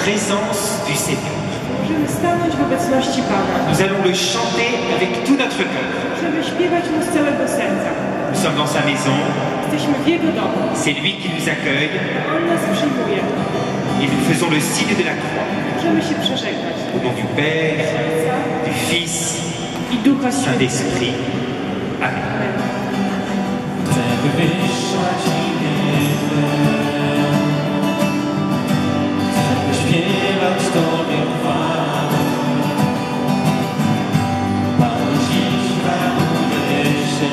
présence du Seigneur. Możemy stanąć w obecności Pana. Nous allons le chanter avec tout notre cœur. Żeby śpiewać Mu z całego serca. Nous sommes dans sa maison, Jesteśmy w Jego domu. c'est lui qui nous accueille On nas przyjmuje. et nous faisons le signe de la croix. Możemy się przeżegnać. Au nom du Père, du Fils, I Ducha du Świętego. Saint-Esprit. Amen. Amen. Chcę wywyższać imię Twe. Chcę śpiewać Tobie chwałę. Panie, dziś raduję się,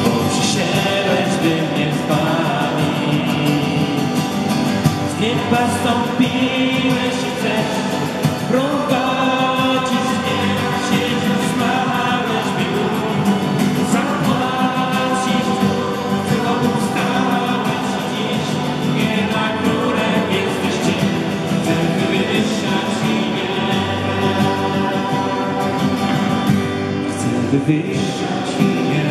bo przyszedłeś, by mnie zbawić. Z nieba zstąpiłeś i chcesz prowadzić mnie, siedzieć zmarłeś mi zapłacić, znowu stałeś dziś, nie na królem jesteś Ty, chcę wywyższać imię. Chcę wywyższać imię.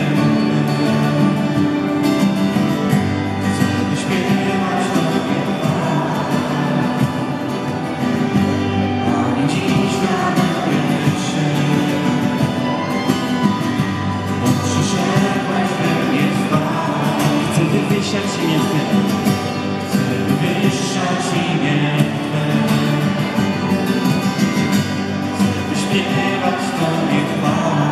Chcę wyśpiewać Tobie chwałę. Panie, dziś raduję się, bo przyszedłeś, by mnie zbawić. Chcę wywyższać imię Twe. Chcę wywyższać imię Twe. Chcę wyśpiewać Tobie chwałę.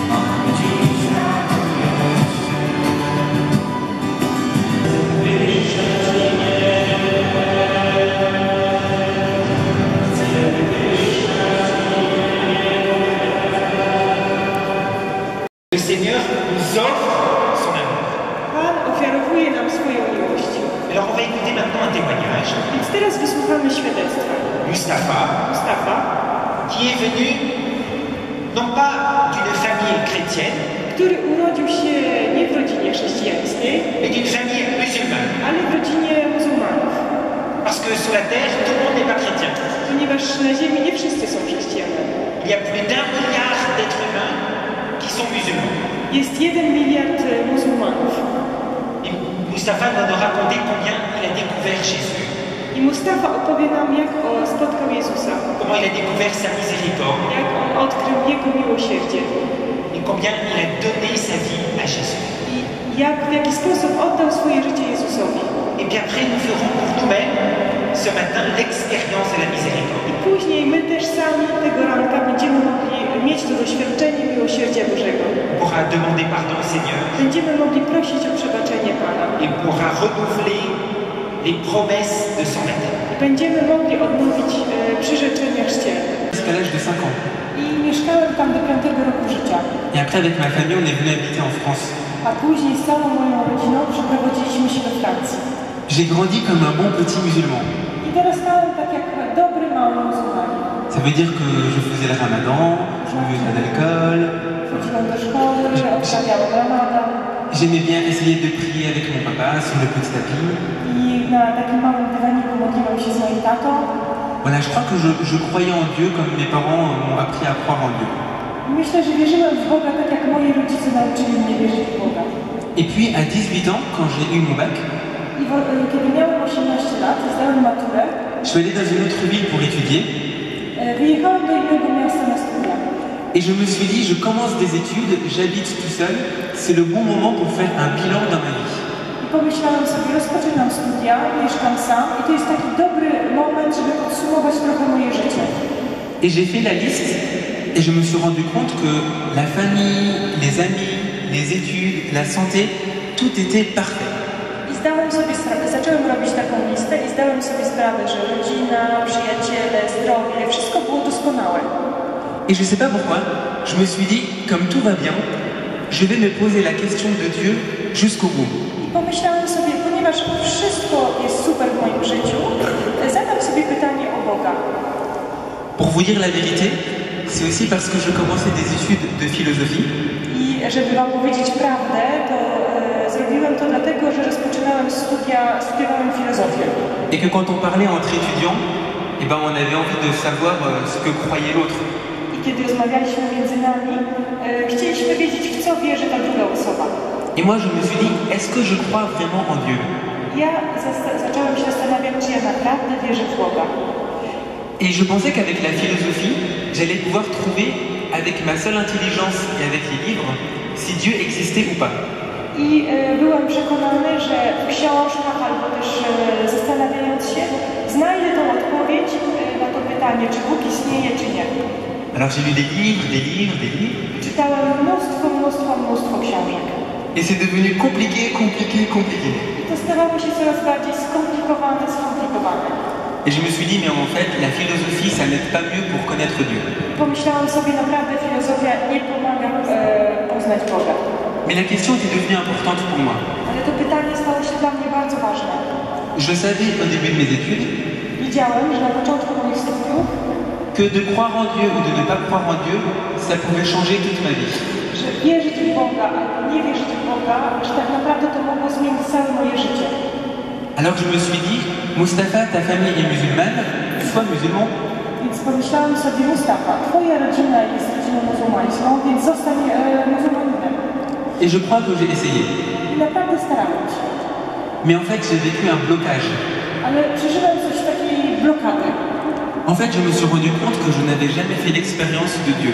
Panie, dziś raduję się, wywyższać imię Le Seigneur nous offre son amour. Pan ofiarowuje nam swoją miłość. Alors on va écouter maintenant un témoignage. Więc teraz wysłuchamy świadectwa. Mustafa, Mustafa, qui est venu non pas d'une famille chrétienne, który urodził się nie w rodzinie chrześcijańskiej, mais d'une famille musulmane. ale w rodzinie muzułmanów. Parce que sur la terre, tout le monde n'est pas chrétien. Ponieważ na ziemi nie wszyscy są chrześcijanami. Il y a plus d'1 milliard d'êtres humains qui sont musulmans. Jest 1 miliard muzułmanów. Et Mustafa va nous raconter combien il a découvert Jésus, I Mustafa opowie nam, jak spotkał Jezusa. comment il a découvert sa miséricorde Jak on odkrył Jego miłosierdzie. et combien il a donné sa vie à Jésus. I w jaki sposób oddał swoje życie Jezusowi. Et puis après, nous ferons pour nous-mêmes ce matin l'expérience de la miséricorde. I później my też sami tego ranka będziemy mogli mieć to doświadczenie miłosierdzia Bożego. On pourra demander pardon au Seigneur Będziemy mogli prosić o przebaczenie Pana. et on pourra renouveler les promesses de son baptême. I będziemy mogli odnowić przyrzeczenia chrzcielne. Jusqu'à l'âge de 5 ans. I mieszkałem tam do 5 roku życia. Et après, avec ma famille, on est venu habiter en France. A później z całą moją rodziną przeprowadziliśmy się do Francji. J'ai grandi comme un bon petit musulman. I dorastałem tak jak dobry mały muzułmanin. Ça veut dire que je faisais le ramadan, je buvais pas d'alcool, Chodziłem do szkoły, odprawiałem ramadan. j'aimais bien essayer de prier avec mon papa sur le petit tapis. I na takim małym dywaniku modliłem się z moim tatą. Voilà, je crois que je croyais en Dieu comme mes parents m'ont appris à croire en Dieu. I myślę, że wierzyłem w Boga tak jak moi rodzice nauczyli mnie wierzyć w Boga. Et puis à 18 ans, quand j'ai eu mon bac, I kiedy miałem 18 lat, zdałem maturę, je suis allé dans une autre ville pour étudier. wyjechałem do innego miasta na studia. Et je me suis dit, je commence des études, j'habite tout seul, c'est le bon moment pour faire un bilan dans ma vie. I pomyślałem sobie, rozpoczynam studia, mieszkam sam i to jest taki dobry moment, żeby podsumować trochę moje życie. Et j'ai fait la liste et je me suis rendu compte que la famille, les amis, les études, la santé, tout était parfait. I zdałem sobie sprawę, zacząłem robić taką listę i zdałem sobie sprawę, że rodzina, przyjaciele, zdrowie, wszystko było doskonałe. Et je ne sais pas pourquoi, je me suis dit, comme tout va bien, je vais me poser la question de Dieu jusqu'au bout. I pomyślałem sobie, ponieważ wszystko jest super w moim życiu, zadam sobie pytanie o Boga. Pour vous dire la vérité, c'est aussi parce que je commençais des études de philosophie. I żeby wam powiedzieć prawdę, to zrobiłem to dlatego, że rozpoczynałem studiowałem filozofię. Et que quand on parlait entre étudiants, eh ben on avait envie de savoir ce que croyait l'autre. I kiedy rozmawialiśmy między nami, chcieliśmy wiedzieć, w co wierzy ta druga osoba. Et moi, je me suis dit, est-ce que je crois vraiment en Dieu? Ja zacząłem się zastanawiać, czy ja naprawdę wierzę w Boga. Et je pensais qu'avec la philosophie, j'allais pouvoir trouver, avec ma seule intelligence et avec les livres, si Dieu existait ou pas. I byłem przekonany, że w książkach albo też zastanawiając się, znajdę tą odpowiedź na to pytanie, czy Bóg istnieje, czy nie. Alors j'ai lu des livres, des livres, des livres. Czytałem mnóstwo książek. Et c'est devenu compliqué, compliqué, compliqué. I to stawało się coraz bardziej skomplikowane. Et je me suis dit, mais en fait, la philosophie, ça n'aide pas mieux pour connaître Dieu. Pomyślałam sobie, naprawdę filozofia nie pomaga poznać Boga. Mais la question était devenue importante pour moi. Ale to pytanie stało się dla mnie bardzo ważne. Je savais au début de mes études Widziałem, że na początku moich studiów, que de croire en Dieu ou de ne pas croire en Dieu, ça pouvait changer toute ma vie. że wierzyć w Boga albo nie wierzyć w Boga, że tak naprawdę to mogło zmienić całe moje życie. Alors je me suis dit, Mustapha, ta famille est musulmane, sois musulman. Więc pomyślałam sobie, Mustafa, twoja rodzina jest rodziną muzułmańską, więc zostań muzułmaninem. Et je crois que j'ai essayé. I naprawdę starałem się. Mais en fait, j'ai vécu un blocage. Ale przeżyłem coś takiej blokady. En fait, je me suis rendu compte que je n'avais jamais fait l'expérience de Dieu.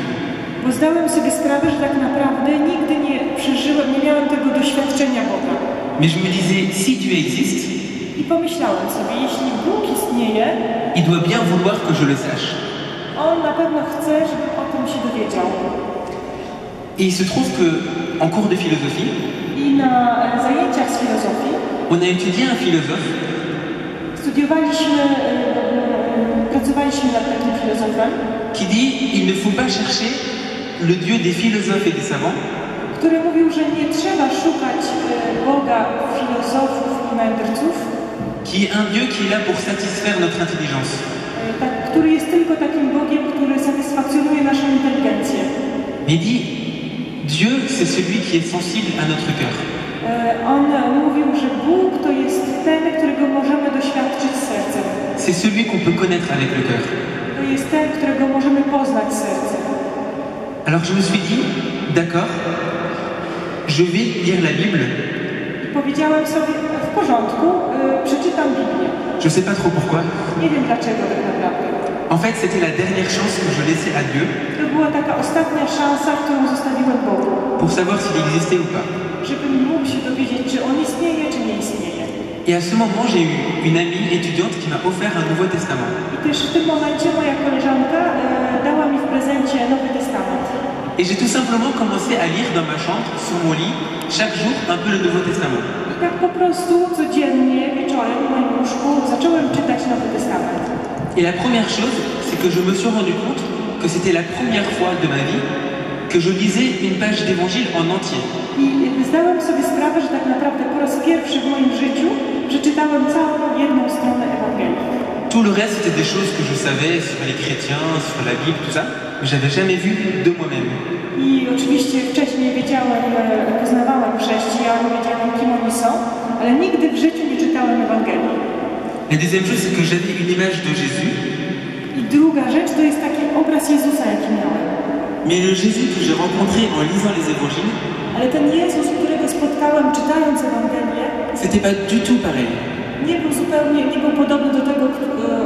Bo zdałem sobie sprawę, że tak naprawdę nigdy nie przeżyłem, nie miałem tego doświadczenia Boga. Mais je me disais, si Dieu existe, I pomyślałem sobie, jeśli Bóg istnieje, il doit bien vouloir que je le sache. On na pewno chce, żebym o tym się dowiedział. Et il se trouve que, en cours de philosophie, I na zajęciach z filozofii on a étudié un philosophe pracowaliśmy nad takim filozofem, qui dit, il ne faut pas chercher le Dieu des philosophes et des savants, który mówił, że nie trzeba szukać Boga filozofów i mędrców, qui est un Dieu qui est là pour satisfaire notre intelligence. Który jest tylko takim Bogiem, który satysfakcjonuje naszą inteligencję. Mais il dit, Dieu, c'est celui qui est sensible à notre cœur. On mówił, że Bóg to jest ten, którego możemy doświadczyć sercem. C'est celui qu'on peut connaître avec le cœur. To jest ten, którego możemy poznać sercem. Alors je me suis dit, d'accord, je vais lire la Bible. I powiedziałem sobie, w porządku, przeczytam Biblię. Je sais pas trop pourquoi. Nie wiem dlaczego tak naprawdę. En fait, c'était la dernière chance que je laissais à Dieu To była taka ostatnia szansa, którą zostawiłem Bogu. pour savoir s'il existait ou pas. Żebym mógł się dowiedzieć, czy On istnieje, czy nie istnieje. Et à ce moment, j'ai eu une amie étudiante qui m'a offert un Nouveau Testament. I też w tym momencie moja koleżanka dała mi w prezencie Nowy Testament. Et j'ai tout simplement commencé à lire dans ma chambre, sur mon lit, chaque jour un peu le Nouveau Testament. I tak po prostu codziennie, wieczorem w moim łóżku zacząłem czytać Nowy Testament. Et la première chose, c'est que je me suis rendu compte que c'était la première fois de ma vie que je lisais une page d'évangile en entier. I zdałem sobie sprawę, że tak naprawdę po raz pierwszy w moim życiu przeczytałem całą jedną stronę Ewangelii. Tout le reste, c'était des choses que je savais sur les chrétiens, sur la Bible, tout ça, mais j'avais jamais vu de moi-même. I oczywiście wcześniej wiedziałem, poznawałem chrześcijan, wiedziałem, kim oni są, ale nigdy w życiu nie czytałem Ewangelii. La deuxième chose, c'est que j'avais une image de Jésus, I druga rzecz to jest taki obraz Jezusa, jaki miałem. mais le Jésus que j'ai rencontré en lisant les évangiles, Ale ten Jezus, którego spotkałem czytając Ewangelię, c'était pas du tout pareil. nie był podobny do tego,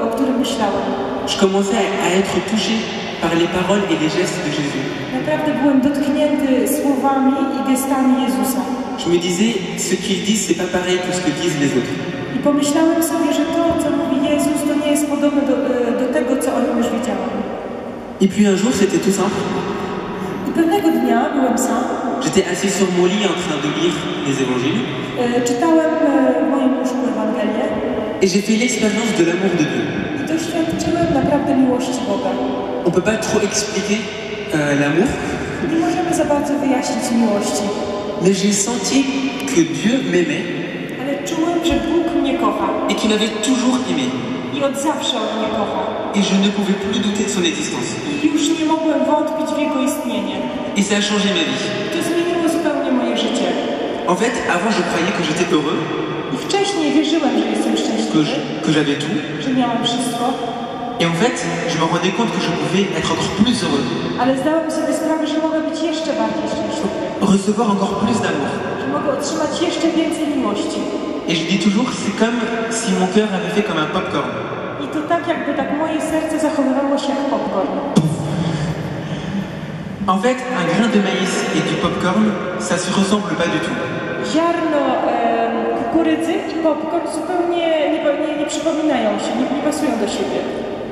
o którym myślałem. Je commençais à être touché par les paroles et les gestes de Jésus. Naprawdę byłem dotknięty słowami i gestami Jezusa. Je me disais, ce qu'il dit, c'est pas pareil que ce que disent les autres. I pomyślałem sobie, że to, co mówi Jezus, to nie jest podobne do tego, co o nim już wiedziałem. Et puis un jour, c'était tout simple. I pewnego dnia byłem sam. J'étais assis sur mon lit en train de lire les évangiles. Czytałem w moim łóżku Ewangelię. Et j'ai fait l'expérience de l'amour de Dieu. I doświadczyłem naprawdę miłości Boga. On peut pas trop expliquer l'amour, Nie możemy za bardzo wyjaśnić miłości. mais j'ai senti que Dieu m'aimait Ale czułem, że Bóg mnie kocha. et qu'il m'avait toujours aimé. I od zawsze on mnie kocha. Et je ne pouvais plus douter de son existence. I już nie mogłem wątpić w jego istnienie. Et ça a changé ma vie. To zmieniło zupełnie moje życie. En fait, avant, je croyais que j'étais heureux, I wcześniej wierzyłem, że jestem szczęśliwy, que j'avais tout. że miałem wszystko. Et Et en fait, je me rendais compte que je pouvais être encore plus heureux, Ale zdałem sobie sprawę, że mogę być jeszcze bardziej szczęśliwy. recevoir encore plus d'amour. Że mogę otrzymać jeszcze więcej miłości. Et je dis toujours, c'est comme si mon cœur avait fait comme un popcorn. I to tak jakby tak moje serce zachowywało się jak popcorn. En fait, un grain de maïs et du popcorn, ça se ressemble pas du tout. Ziarno kukurydzy i popcorn zupełnie nie przypominają się, nie pasują do siebie.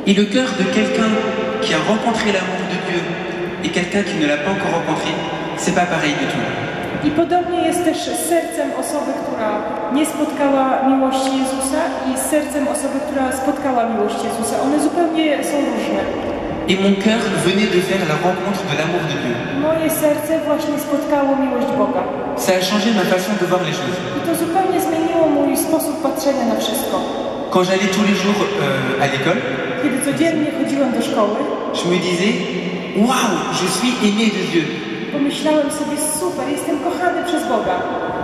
Et le cœur de quelqu'un qui a rencontré l'amour de Dieu et quelqu'un qui ne l'a pas encore rencontré, c'est pas pareil du tout. I podobnie jest też z sercem osoby, która nie spotkała miłości Jezusa i z sercem osoby, która spotkała miłość Jezusa. One zupełnie są różne. Et mon cœur venait de faire la rencontre de l'amour de Dieu. Moje serce właśnie spotkało miłość Boga. Ça a changé ma façon de voir les choses. I to zupełnie zmieniło mój sposób patrzenia na wszystko. Quand j'allais tous les jours à l'école, Kiedy codziennie chodziłem do szkoły, je me disais, waouh, je suis aimé de Dieu. pomyślałem sobie, super, jestem kochany przez Boga.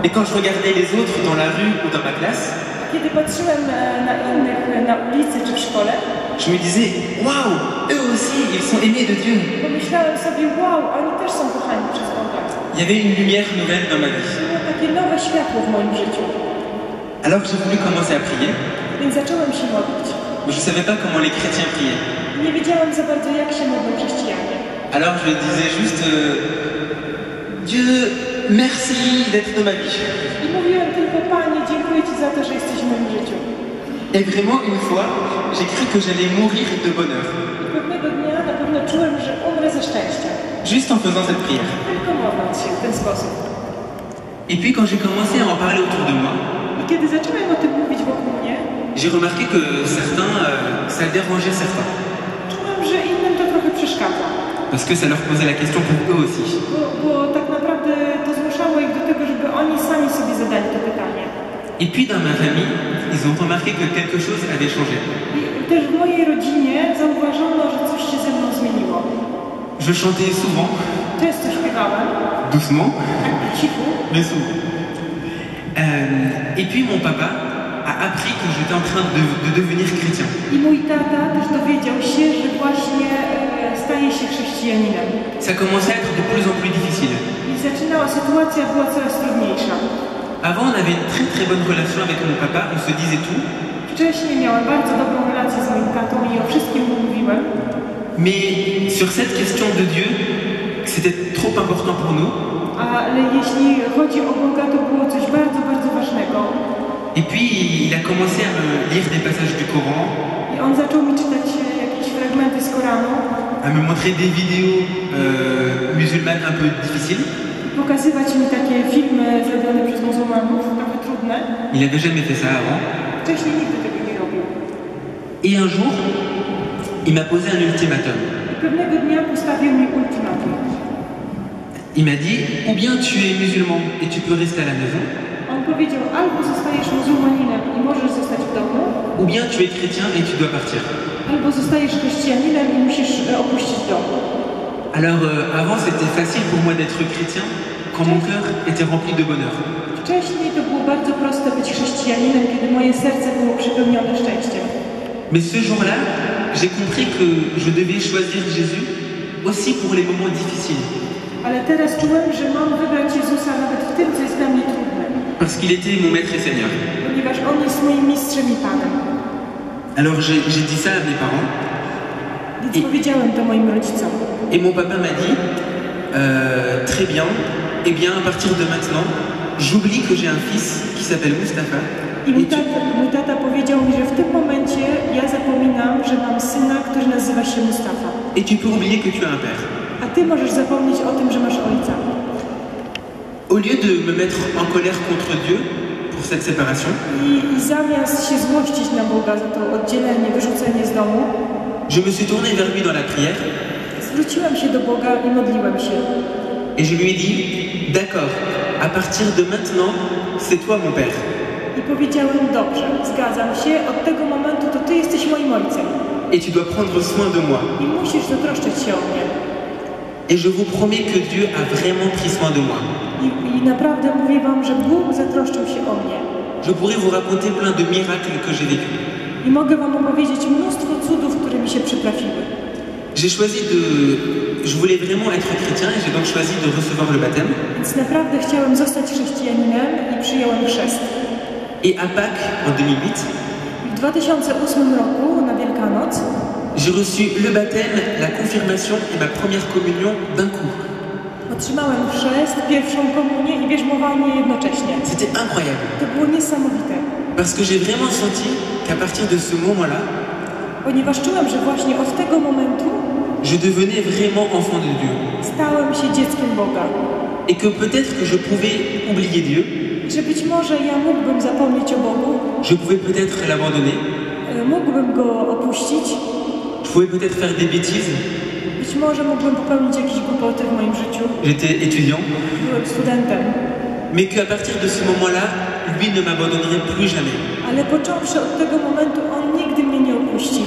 Et quand je regardais les autres dans la rue ou dans ma classe, Kiedy patrzyłem na innych na ulicy czy w szkole, je me disais, waouh, eux aussi, ils sont aimés de Dieu. pomyślałem sobie, wow, oni też są kochani przez Boga. Il y avait une lumière nouvelle dans ma vie. Było takie nowe światło w moim życiu. Alors j'ai voulu commencer à prier, Więc zacząłem się modlić. mais je ne savais pas comment les chrétiens priaient. Nie wiedziałem za bardzo, jak się modlą chrześcijanie. Alors je disais juste, Dieu, merci d'être dans ma vie. I mówiłem tylko, Panie, dziękuję Ci za to, że jesteś w moim życiu. Et vraiment, une fois, j'ai cru que j'allais mourir de bonheur, I pewnego dnia na pewno czułem, że umrę ze szczęścia. juste en faisant cette prière. Tylko modląc się w ten sposób. Et puis quand j'ai commencé à en parler autour de moi, I kiedy zacząłem o tym mówić wokół mnie, j'ai remarqué que certains, ça dérangeait certains. czułem, że innym to trochę przeszkadza. Parce que ça leur posait la question pour eux aussi. Bo tak naprawdę to zmuszało ich do tego, żeby oni sami sobie zadali to pytanie. Et puis dans ma famille, ils ont remarqué que quelque chose avait changé. I też w mojej rodzinie zauważono, że coś się ze mną zmieniło. Je chantais souvent, Często śpiewałem, doucement, tak po cichu. mais souvent. Et puis mon papa a appris que j'étais en train de devenir chrétien. I mój tata też dowiedział się, że właśnie staje się chrześcijaninem. Ça commençait à être de plus en plus difficile. I sytuacja była coraz trudniejsza. Avant, on avait une très très bonne relation avec mon papa, on se disait tout. Wcześniej miałem bardzo dobrą relację z moim tatą i o wszystkim mu mówiłem. Mais sur cette question de Dieu, c'était trop important pour nous. Ale jeśli chodzi o Boga, to było coś bardzo, bardzo ważnego. Et puis, il a commencé à me lire des passages du Coran, I on zaczął mi czytać jakieś fragmenty z Koranu, à me montrer des vidéos musulmanes un peu difficiles. pokazywać mi takie filmy zrobione przez muzułmanów, trochę trudne. Il n'avait jamais fait ça avant. Wcześniej nigdy tego nie robił. Et un jour, il m'a posé un ultimatum. I pewnego dnia postawił mi ultimatum. Il m'a dit, ou bien tu es musulman et tu peux rester à la maison, On powiedział, albo zostajesz muzułmaninem i możesz zostać w domu, ou bien tu es chrétien et tu dois partir. albo zostajesz chrześcijaninem i musisz opuścić dom. Alors avant c'était facile pour moi d'être chrétien quand mon cœur était rempli de bonheur. Wcześniej to było bardzo proste być chrześcijaninem, kiedy moje serce było przepełnione szczęściem. Mais ce jour-là, j'ai compris que je devais choisir Jésus aussi pour les moments difficiles. Ale teraz czułem, że mam wybrać Jezusa nawet w tym, co jest dla mnie trudne. Parce qu'il était mon maître et Seigneur. Ponieważ On jest moim mistrzem i Panem. Alors j'ai dit ça à mes parents. Więc powiedziałem to moim rodzicom. Et mon papa m'a dit, très bien, eh bien à partir de maintenant, j'oublie que j'ai un fils qui s'appelle Mustapha. I mój tata powiedział mi, że w tym momencie ja zapominam, że mam syna, który nazywa się Mustafa. Et tu peux oublier que tu as un père. A ty możesz zapomnieć o tym, że masz ojca. Au lieu de me mettre en colère contre Dieu pour cette séparation, I zamiast się złościć na Boga za to oddzielenie, wyrzucenie z domu, je me suis tourné vers lui dans la prière zwróciłem się do Boga i modliłem się. et je lui ai dit, d'accord, à partir de maintenant, c'est toi mon père. I powiedziałem, dobrze, zgadzam się, od tego momentu to ty jesteś moim ojcem. Et tu dois prendre soin de moi. I musisz zatroszczyć się o mnie. Et je vous promets que Dieu a vraiment pris soin de moi. I naprawdę mówię wam, że Bóg zatroszczył się o mnie. Je pourrais vous raconter plein de miracles que j'ai vécus. I mogę wam opowiedzieć mnóstwo cudów, które mi się przytrafiły. Je voulais vraiment être chrétien et j'ai donc choisi de recevoir le baptême. Więc naprawdę chciałem zostać chrześcijaninem i przyjąłem chrzest. Et à Pâques, en 2008, W 2008 roku, na Wielkanoc, j'ai reçu le baptême, la confirmation et ma première communion d'un coup. otrzymałem chrzest, pierwszą komunię i bierzmowanie jednocześnie. C'était incroyable. To było niesamowite, Parce que j'ai vraiment senti qu'à partir de ce moment-là, ponieważ czułem, że właśnie od tego momentu je devenais vraiment enfant de Dieu. stałem się dzieckiem Boga. Et que peut-être que je pouvais oublier Dieu, I że być może ja mógłbym zapomnieć o Bogu, je pouvais peut-être l'abandonner, mógłbym Go opuścić, je pouvais peut-être faire des bêtises. być może mógłbym popełnić jakieś głupoty w moim życiu. J'étais étudiant, Byłem studentem. mais qu'à partir de ce moment-là, lui ne m'abandonnerait plus jamais. Ale począwszy od tego momentu, On nigdy mnie nie opuści.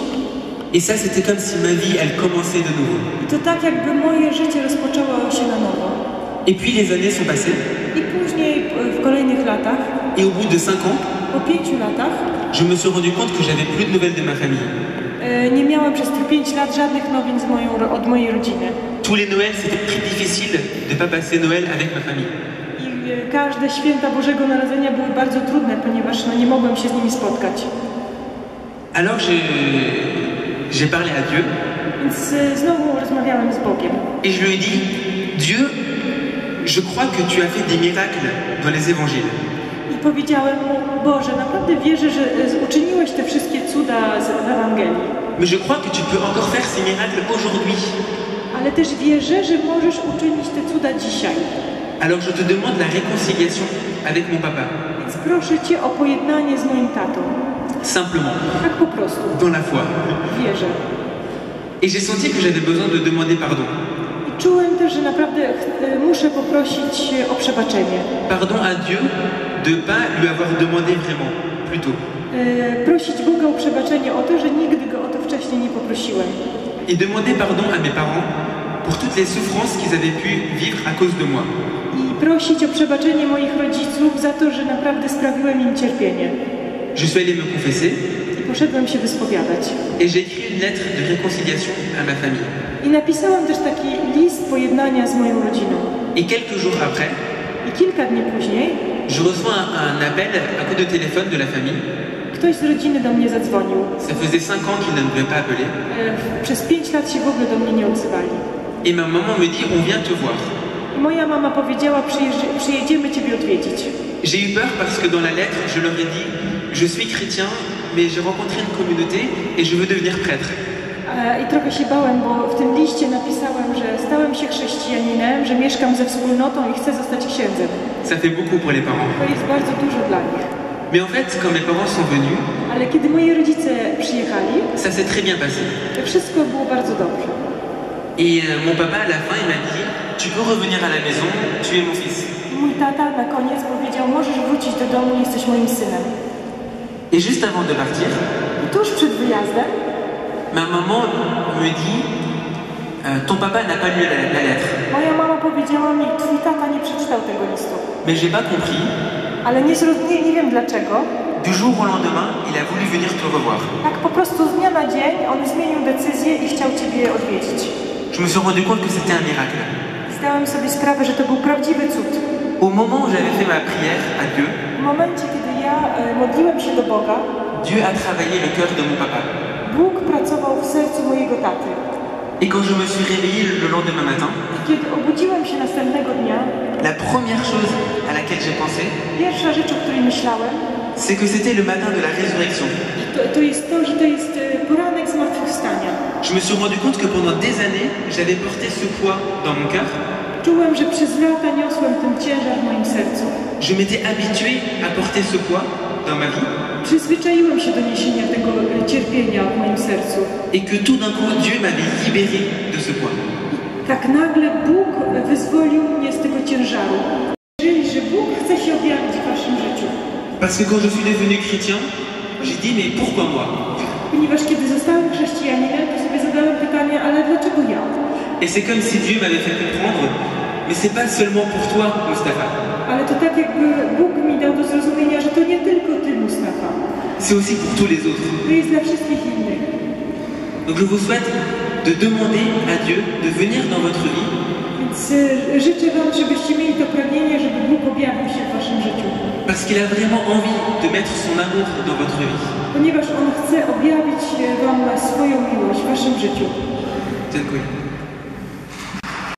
Et ça, c'était comme si ma vie, elle commençait de nouveau. I to tak, jakby moje życie rozpoczęło się na nowo. Et puis les années sont passées, I później, w kolejnych latach, et au bout de 5 ans, po 5 latach, je me suis rendu compte que j'avais plus de nouvelles de ma famille. nie miałem przez tych 5 lat żadnych nowin od mojej rodziny. Tous les Noëls, c'était très difficile de ne pas passer Noël avec ma famille. I każde święta Bożego Narodzenia były bardzo trudne, ponieważ nie mogłem się z nimi spotkać. Alors j'ai parlé à Dieu, Więc znowu rozmawiałem z Bogiem. et je lui ai dit, Dieu, je crois que tu as fait des miracles dans les évangiles. I powiedziałem mu, Boże, naprawdę wierzę, że uczyniłeś te wszystkie cuda w Ewangelii. Mais je crois que tu peux encore faire ces miracles aujourd'hui. Ale też wierzę, że możesz uczynić te cuda dzisiaj. Alors je te demande la réconciliation avec mon papa. Więc proszę Cię o pojednanie z moim tatą. Simplement, Tak po prostu. dans la foi. Wierzę. Et j'ai senti que j'avais besoin de demander pardon. I czułem też, że naprawdę muszę poprosić o przebaczenie. Pardon à Dieu de ne pas lui avoir demandé vraiment, plutôt. Prosić Boga o przebaczenie o to, że nigdy Go o to wcześniej nie poprosiłem. Et demander pardon à mes parents pour toutes les souffrances qu'ils avaient pu vivre à cause de moi. I prosić o przebaczenie moich rodziców za to, że naprawdę sprawiłem im cierpienie. Je suis allé me confesser I poszedłem się wyspowiadać. et j'ai écrit une lettre de réconciliation à ma famille. I napisałem też taki list pojednania z moją rodziną. Et quelques jours après, I kilka dni później je reçois un appel à coup de téléphone de la famille. ktoś z rodziny do mnie zadzwonił. Ça faisait 5 ans qu'ils ne m'avaient pas appelé. Przez 5 lat się w ogóle do mnie nie odzywali. Et ma maman me dit, on vient te voir. I moja mama powiedziała, przyjedziemy Ciebie odwiedzić. J'ai eu peur parce que dans la lettre, je leur ai dit, je suis chrétien, mais j'ai rencontré une communauté et je veux devenir prêtre. I trochę się bałem, bo w tym liście napisałem, że stałem się chrześcijaninem, że mieszkam ze wspólnotą i chcę zostać księdzem. Ça fait beaucoup pour les parents. To jest bardzo dużo dla nich. Mais en fait, quand mes parents sont venus, Ale kiedy moi rodzice przyjechali, ça s'est très bien passé. to wszystko było bardzo dobrze. Et mon papa, à la fin, il m'a dit, tu peux revenir à la maison, tu es mon fils. I mój tata na koniec powiedział, możesz wrócić do domu, jesteś moim synem. Et juste avant de partir, I tuż przed wyjazdem ma maman me dit, ton papa n'a pas lu la lettre. moja mama powiedziała mi, twój tata nie przeczytał tego listu. Mais j'ai pas compris. Ale nie wiem dlaczego. Du jour au lendemain, il a voulu venir te revoir. Tak po prostu z dnia na dzień on zmienił decyzję i chciał Ciebie odwiedzić. Je me suis rendu compte que c'était un miracle. Zdałem sobie sprawę, że to był prawdziwy cud. Au moment où j'avais fait ma prière à Dieu, W momencie, kiedy ja modliłem się do Boga, Dieu a travaillé le cœur de mon papa. Bóg pracował w sercu mojego taty. Et quand je me suis réveillé le lendemain matin, Kiedy obudziłem się następnego dnia, la première chose à laquelle j'ai pensé, pierwsza rzecz, o której myślałem, c'est que c'était le matin de la résurrection. to jest to, że to jest poranek zmartwychwstania. Je me suis rendu compte que pendant des années, j'avais porté ce poids dans mon cœur. Czułem, że przez lata niosłem ten ciężar w moim sercu. Je m'étais habitué à porter ce poids dans ma vie. Przyzwyczaiłem się do niesienia tego cierpienia w moim sercu. Et que tout d'un coup, Dieu m'avait libéré de ce poids. Tak nagle Bóg wyzwolił mnie z tego ciężaru. Wierzyli, że Bóg chce się objawić w waszym życiu. Parce que quand je suis devenu chrétien, j'ai dit, mais pourquoi moi? Ponieważ kiedy zostałem chrześcijaninem, to sobie zadałem pytanie, ale dlaczego ja? Et c'est comme si Dieu m'avait fait comprendre, mais c'est pas seulement pour toi, Mustapha. Ale to tak jakby Bóg mi dał do zrozumienia, że to nie tylko ty, Mustafa. c'est aussi pour tous les autres. To jest dla wszystkich innych. Donc je vous souhaite de demander à Dieu de venir dans votre vie. Więc życzę Wam, żebyście mieli to pragnienie, żeby Bóg objawił się w Waszym życiu. Parce qu'il a vraiment envie de mettre son amour dans votre vie. Ponieważ On chce objawić Wam swoją miłość w Waszym życiu. Dziękuję.